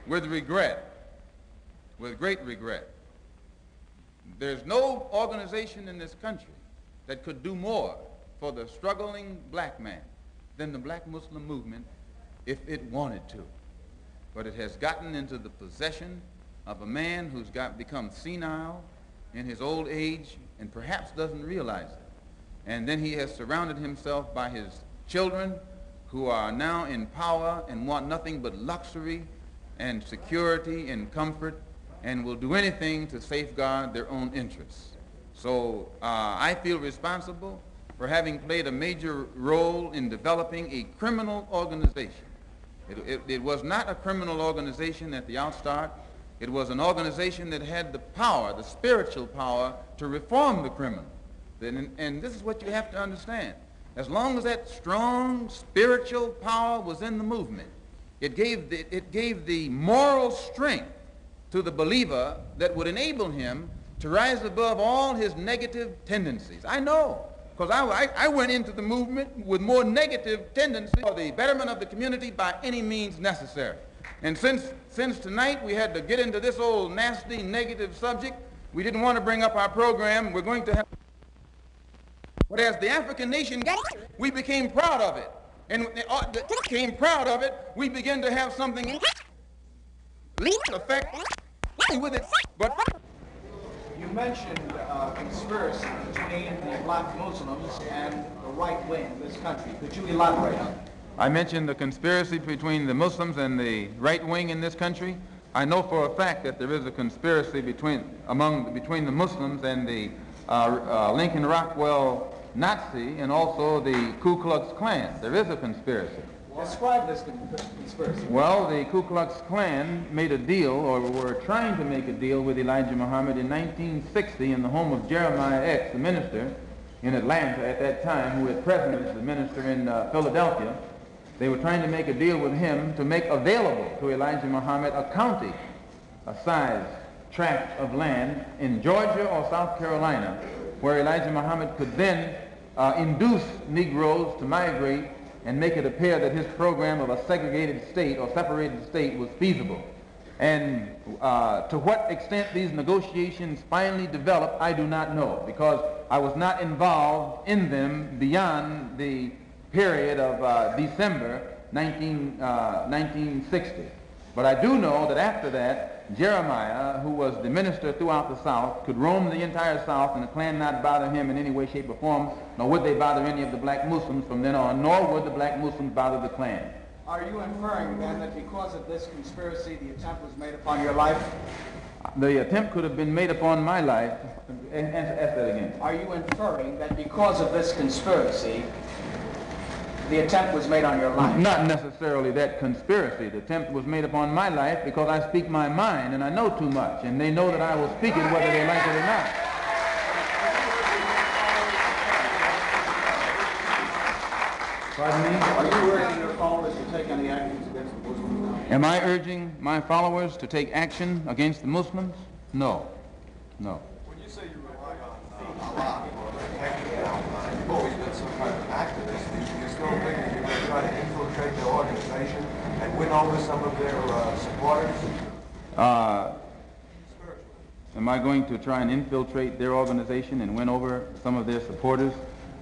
with regret, with great regret. There's no organization in this country that could do more for the struggling black man than the black Muslim movement if it wanted to. But it has gotten into the possession of a man who's become senile in his old age and perhaps doesn't realize it. And then he has surrounded himself by his children who are now in power and want nothing but luxury and security and comfort and will do anything to safeguard their own interests. So I feel responsible for having played a major role in developing a criminal organization. It was not a criminal organization at the outstart. It was an organization that had the power, the spiritual power, to reform the criminal. And this is what you have to understand. As long as that strong spiritual power was in the movement, it gave the moral strength to the believer that would enable him to rise above all his negative tendencies. I know, because I went into the movement with more negative tendencies for the betterment of the community by any means necessary. And since tonight we had to get into this old nasty negative subject, we didn't want to bring up our program. We're going to have... But as the African nation got it, we became proud of it. And when they became proud of it, we began to have something effect with it. But you mentioned conspiracy between the black Muslims and the right wing of this country. Could you elaborate on that? I mentioned the conspiracy between the Muslims and the right wing in this country. I know for a fact that there is a conspiracy between the Muslims and the Lincoln Rockwell Nazi and also the Ku Klux Klan. There is a conspiracy. Describe this conspiracy. Well, the Ku Klux Klan made a deal, or were trying to make a deal with Elijah Muhammad in 1960 in the home of Jeremiah X, the minister in Atlanta at that time, who at present is the minister in Philadelphia. They were trying to make a deal with him to make available to Elijah Muhammad a county, a size tract of land in Georgia or South Carolina, where Elijah Muhammad could then induce Negroes to migrate and make it appear that his program of a segregated state or separated state was feasible. And to what extent these negotiations finally developed, I do not know, because I was not involved in them beyond the period of December 1960. But I do know that after that, Jeremiah, who was the minister throughout the South, could roam the entire South and the Klan not bother him in any way, shape, or form, nor would they bother any of the black Muslims from then on, nor would the black Muslims bother the Klan. Are you inferring then that because of this conspiracy, the attempt was made upon your life? The attempt could have been made upon my life. Ask that again. Are you inferring that because of this conspiracy, the attempt was made on your life? Not necessarily that conspiracy. The attempt was made upon my life because I speak my mind and I know too much, and they know that I will speak it whether they like it or not. Pardon me? Are you urging your followers to take any actions against the Muslims now? Am I urging my followers to take action against the Muslims? No. No. When you say you rely on Allah or KKK, you've always been some kind of activist. Do you still think that you're going to try to infiltrate the organization and win over some of their supporters? Am I going to try and infiltrate their organization and win over some of their supporters?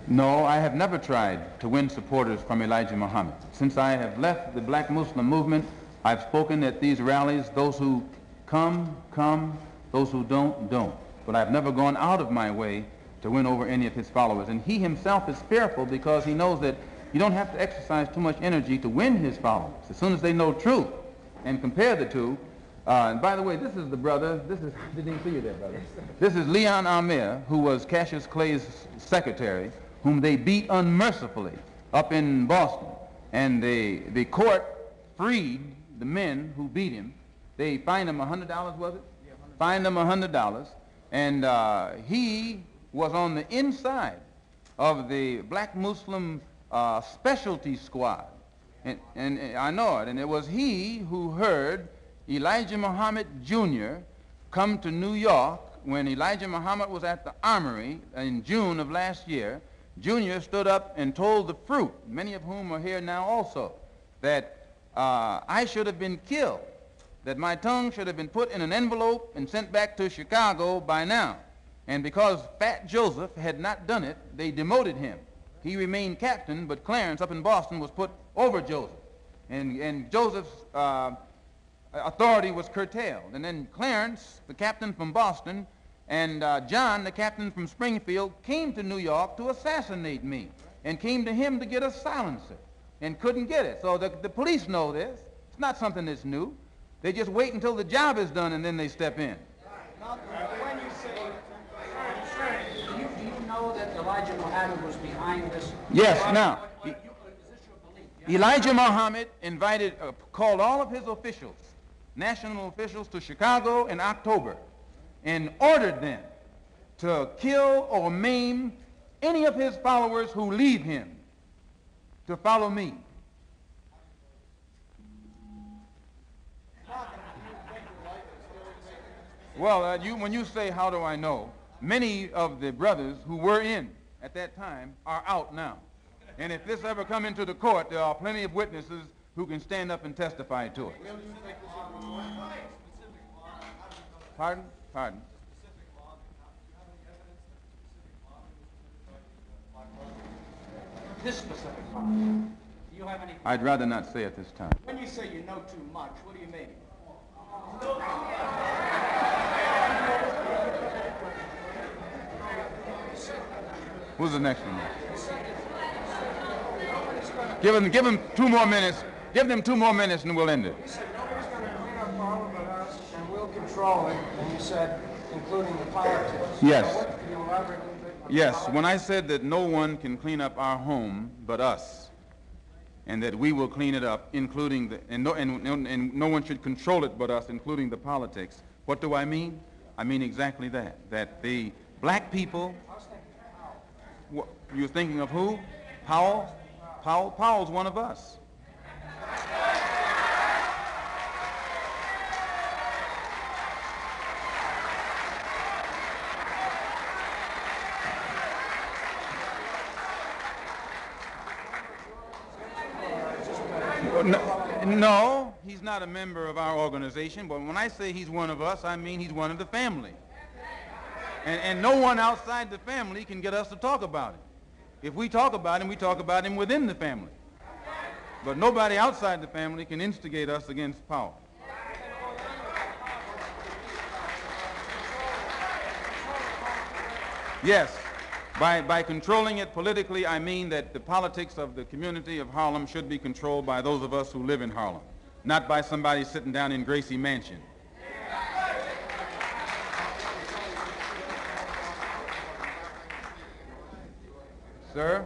No, I have never tried to win supporters from Elijah Muhammad. Since I have left the black Muslim movement, I've spoken at these rallies. Those who come, come. Those who don't, don't. But I've never gone out of my way to win over any of his followers. And he himself is fearful because he knows that you don't have to exercise too much energy to win his followers. As soon as they know truth and compare the two. And by the way, this is the brother. I didn't see you there, brother. This is Leon Amir, who was Cassius Clay's secretary, whom they beat unmercifully up in Boston. And the court freed the men who beat him. They fined him $100, was it? Yeah, fined him $100. And he was on the inside of the black Muslim specialty squad. And I know it. And it was he who heard Elijah Muhammad Jr. come to New York when Elijah Muhammad was at the Armory in June of last year. Junior stood up and told the fruit, many of whom are here now also, that I should have been killed that my tongue should have been put in an envelope and sent back to Chicago by now. And because Fat Joseph had not done it, they demoted him. He remained captain, but Clarence up in Boston was put over Joseph. And Joseph's authority was curtailed. And then Clarence, the captain from Boston, and John, the captain from Springfield, came to New York to assassinate me and came to him to get a silencer and couldn't get it. So the police know this. It's not something that's new. They just wait until the job is done and then they step in. When you say, Do you know that Elijah Muhammad was behind this? Yes, now, Is this your belief? Elijah Muhammad called all of his officials, national officials, to Chicago in October and ordered them to kill or maim any of his followers who leave him to follow me. Well, when you say, how do I know, many of the brothers who were in at that time are out now. And if this ever come into the court, there are plenty of witnesses who can stand up and testify to it. Pardon? Pardon? This specific law. Do you have any? I'd rather not say at this time. when you say you know too much, what do you mean? Who's the next one? Give him 2 more minutes. Give them 2 more minutes and we'll end it. You said nobody's going to clean up Harlem but us, and we'll control it. And you said, including the politics. Yes. So what, could you elaborate a little bit on the Yes, politics? when I said that no one can clean up our home but us, and that we will clean it up, including and no one should control it but us, including the politics, what do I mean? I mean exactly that. That the black people. I was thinking Powell. You're thinking of who? Powell? Powell's one of us. No, he's not a member of our organization, but when I say he's one of us, I mean he's one of the family. And no one outside the family can get us to talk about it. If we talk about him, we talk about him within the family. But nobody outside the family can instigate us against Powell. Yes, by controlling it politically, I mean that the politics of the community of Harlem should be controlled by those of us who live in Harlem, not by somebody sitting down in Gracie Mansion. Sir?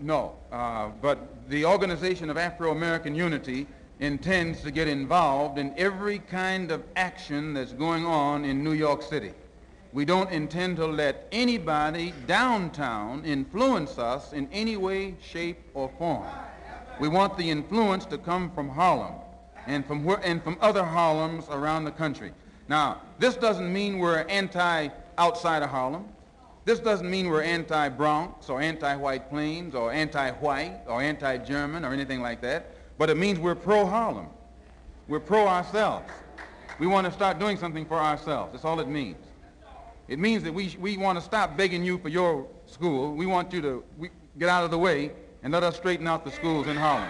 No, but the Organization of Afro-American Unity intends to get involved in every kind of action that's going on in New York City. We don't intend to let anybody downtown influence us in any way, shape, or form. We want the influence to come from Harlem and from other Harlems around the country. Now, this doesn't mean we're outside of Harlem. This doesn't mean we're anti-Bronx or anti-White Plains or anti-white or anti-German or anything like that, but it means we're pro-Harlem. We're pro-ourselves. We want to start doing something for ourselves. That's all it means. It means that we want to stop begging you for your school. We want you to get out of the way and let us straighten out the schools in Harlem.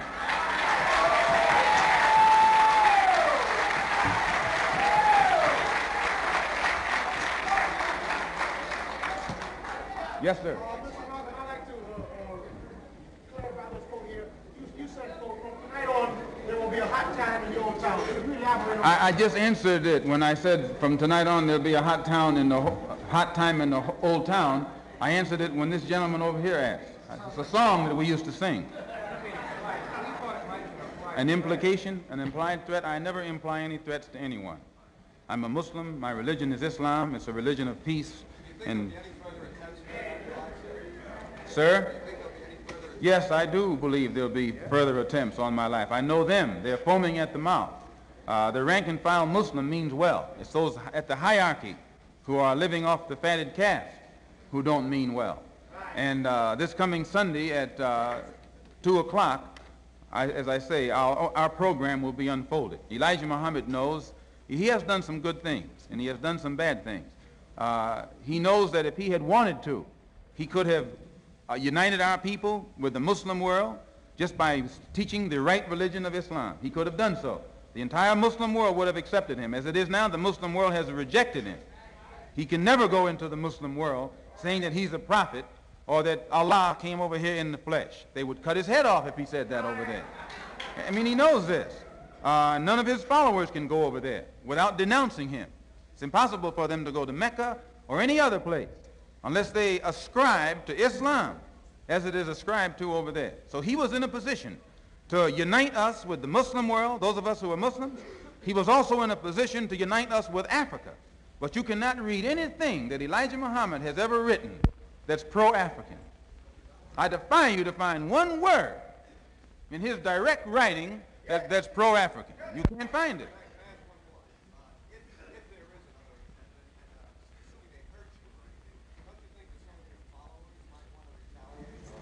Yes, sir. Mr. Malcolm, I'd like to clarify this quote here. You said, from tonight on, there will be a hot time in your own town. Could you elaborate on I just answered it when I said from tonight on there'll be a hot time in the old town. I answered it when this gentleman over here asked. It's a song that we used to sing. An implication, an implied threat. I never imply any threats to anyone. I'm a Muslim. My religion is Islam. It's a religion of peace. And sir? Yes, I do believe there'll be further attempts on my life. I know them. They're foaming at the mouth. The rank and file Muslim means well. It's those at the hierarchy who are living off the fatted calf who don't mean well. And this coming Sunday at 2 o'clock, as I say, our program will be unfolded. Elijah Muhammad knows he has done some good things, and he has done some bad things. He knows that if he had wanted to, he could have united our people with the Muslim world just by teaching the right religion of Islam. He could have done so. The entire Muslim world would have accepted him. As it is now, the Muslim world has rejected him. He can never go into the Muslim world saying that he's a prophet or that Allah came over here in the flesh. They would cut his head off if he said that over there. I mean, he knows this. None of his followers can go over there without denouncing him. It's impossible for them to go to Mecca or any other place unless they ascribe to Islam as it is ascribed to over there. So he was in a position to unite us with the Muslim world, those of us who are Muslims. He was also in a position to unite us with Africa. But you cannot read anything that Elijah Muhammad has ever written that's pro-African. I defy you to find one word in his direct writing that's pro-African. You can't find it.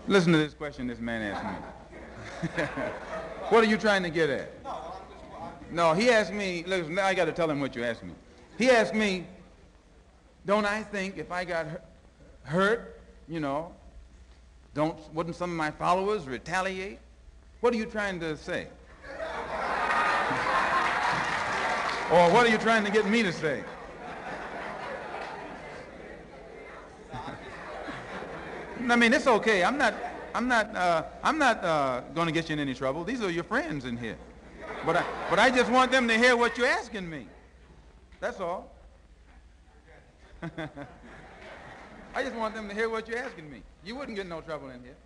Listen to this question this man asked me. What are you trying to get at? No, he asked me, listen, I got to tell him what you asked me. He asked me, don't I think if I got hurt, you know, wouldn't some of my followers retaliate? What are you trying to say? Or what are you trying to get me to say? I mean, it's okay. I'm not going to get you in any trouble. These are your friends in here. But I just want them to hear what you're asking me. That's all. I just want them to hear what you're asking me. You wouldn't get in no trouble in here.